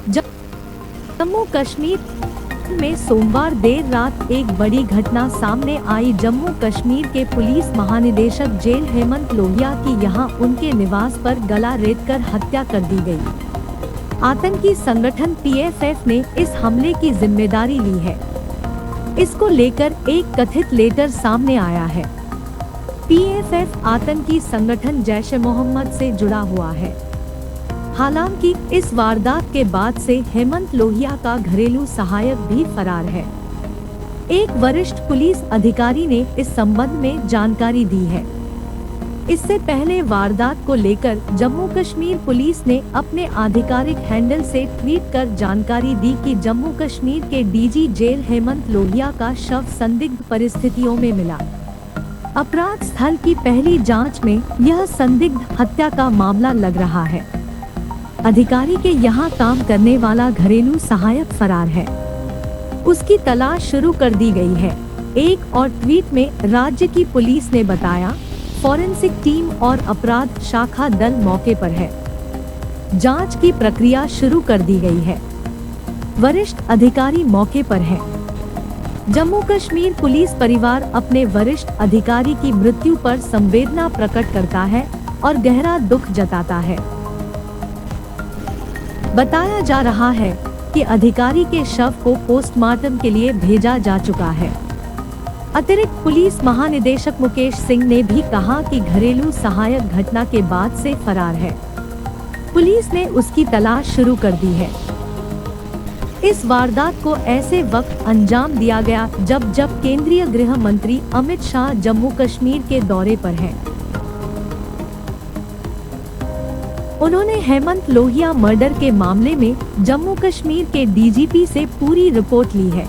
जम्मू कश्मीर में सोमवार देर रात एक बड़ी घटना सामने आई। जम्मू कश्मीर के पुलिस महानिदेशक जेल हेमंत लोहिया की यहां उनके निवास पर गला रेतकर हत्या कर दी गई। आतंकी संगठन PFF ने इस हमले की जिम्मेदारी ली है। इसको लेकर एक कथित लेटर सामने आया है। PFF आतंकी संगठन जैश ए मोहम्मद से जुड़ा हुआ है। हालांकि इस वारदात के बाद से हेमंत लोहिया का घरेलू सहायक भी फरार है। एक वरिष्ठ पुलिस अधिकारी ने इस संबंध में जानकारी दी है। इससे पहले वारदात को लेकर जम्मू कश्मीर पुलिस ने अपने आधिकारिक हैंडल से ट्वीट कर जानकारी दी कि जम्मू कश्मीर के DG जेल हेमंत लोहिया का शव संदिग्ध परिस्थितियों में मिला। अपराध स्थल की पहली जांच में यह संदिग्ध हत्या का मामला लग रहा है। अधिकारी के यहाँ काम करने वाला घरेलू सहायक फरार है। उसकी तलाश शुरू कर दी गई है। एक और ट्वीट में राज्य की पुलिस ने बताया, फॉरेंसिक टीम और अपराध शाखा दल मौके पर है। जांच की प्रक्रिया शुरू कर दी गई है। वरिष्ठ अधिकारी मौके पर है। जम्मू कश्मीर पुलिस परिवार अपने वरिष्ठ अधिकारी की मृत्यु पर संवेदना प्रकट करता है और गहरा दुख जताता है। बताया जा रहा है कि अधिकारी के शव को पोस्टमार्टम के लिए भेजा जा चुका है। अतिरिक्त पुलिस महानिदेशक मुकेश सिंह ने भी कहा कि घरेलू सहायक घटना के बाद से फरार है। पुलिस ने उसकी तलाश शुरू कर दी है। इस वारदात को ऐसे वक्त अंजाम दिया गया जब केंद्रीय गृह मंत्री अमित शाह जम्मू कश्मीर के दौरे पर हैं। उन्होंने हेमंत लोहिया मर्डर के मामले में जम्मू कश्मीर के DGP से पूरी रिपोर्ट ली है।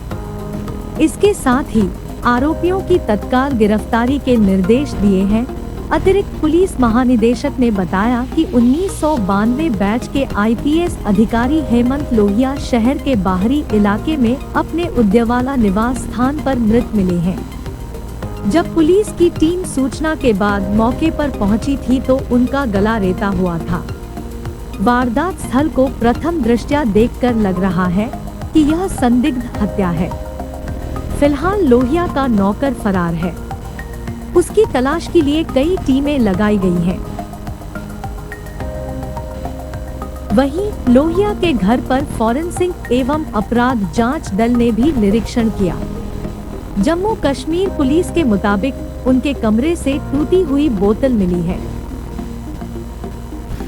इसके साथ ही आरोपियों की तत्काल गिरफ्तारी के निर्देश दिए हैं। अतिरिक्त पुलिस महानिदेशक ने बताया कि 1992 बैच के IPS अधिकारी हेमंत लोहिया शहर के बाहरी इलाके में अपने उद्यवाला निवास स्थान पर मृत मिले हैं। जब पुलिस की टीम सूचना के बाद मौके पर पहुंची थी तो उनका गला रेता हुआ था। वारदात स्थल को प्रथम दृष्टया देखकर लग रहा है कि यह संदिग्ध हत्या है। फिलहाल लोहिया का नौकर फरार है। उसकी तलाश के लिए कई टीमें लगाई गई हैं। वहीं लोहिया के घर पर फॉरेंसिक एवं अपराध जांच दल ने भी निरीक्षण किया। जम्मू कश्मीर पुलिस के मुताबिक उनके कमरे से टूटी हुई बोतल मिली है।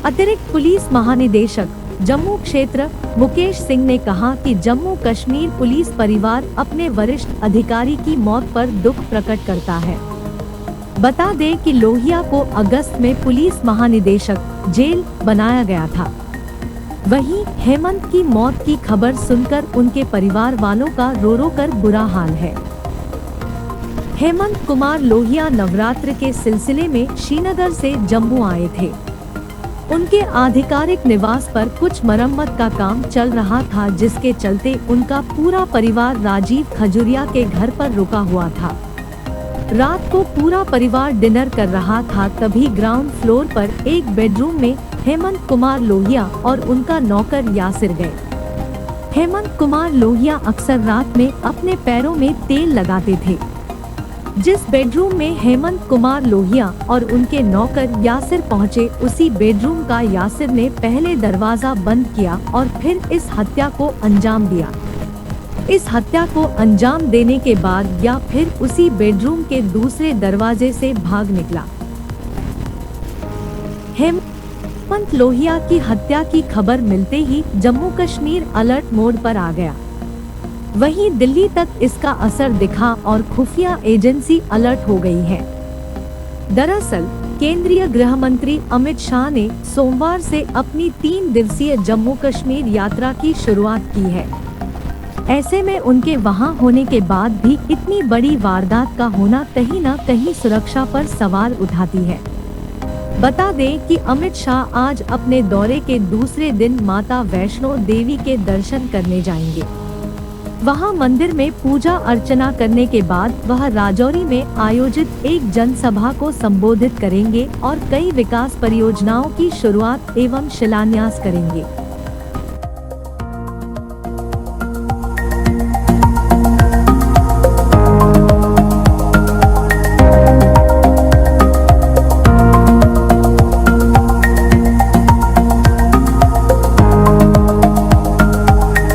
अतिरिक्त पुलिस महानिदेशक जम्मू क्षेत्र मुकेश सिंह ने कहा कि जम्मू कश्मीर पुलिस परिवार अपने वरिष्ठ अधिकारी की मौत पर दुख प्रकट करता है। बता दें कि लोहिया को अगस्त में पुलिस महानिदेशक जेल बनाया गया था। वहीं हेमंत की मौत की खबर सुनकर उनके परिवार वालों का रो रो कर बुरा हाल है। हेमंत कुमार लोहिया नवरात्र के सिलसिले में श्रीनगर से जम्मू आए थे। उनके आधिकारिक निवास पर कुछ मरम्मत का काम चल रहा था, जिसके चलते उनका पूरा परिवार राजीव खजुरिया के घर पर रुका हुआ था। रात को पूरा परिवार डिनर कर रहा था, तभी ग्राउंड फ्लोर पर एक बेडरूम में हेमंत कुमार लोहिया और उनका नौकर यासिर गए। हेमंत कुमार लोहिया अक्सर रात में अपने पैरों में तेल लगाते थे। जिस बेडरूम में हेमंत कुमार लोहिया और उनके नौकर यासिर पहुंचे, उसी बेडरूम का यासिर ने पहले दरवाजा बंद किया और फिर इस हत्या को अंजाम दिया। इस हत्या को अंजाम देने के बाद या फिर उसी बेडरूम के दूसरे दरवाजे से भाग निकला। हेमंत लोहिया की हत्या की खबर मिलते ही जम्मू कश्मीर अलर्ट मोड पर आ गया। वहीं दिल्ली तक इसका असर दिखा और खुफिया एजेंसी अलर्ट हो गई है। दरअसल केंद्रीय गृह मंत्री अमित शाह ने सोमवार से अपनी 3 दिवसीय जम्मू कश्मीर यात्रा की शुरुआत की है। ऐसे में उनके वहां होने के बाद भी इतनी बड़ी वारदात का होना कहीं न कहीं सुरक्षा पर सवाल उठाती है। बता दें कि अमित शाह आज अपने दौरे के दूसरे दिन माता वैष्णो देवी के दर्शन करने जाएंगे। वहां मंदिर में पूजा अर्चना करने के बाद वह राजौरी में आयोजित एक जनसभा को संबोधित करेंगे और कई विकास परियोजनाओं की शुरुआत एवं शिलान्यास करेंगे।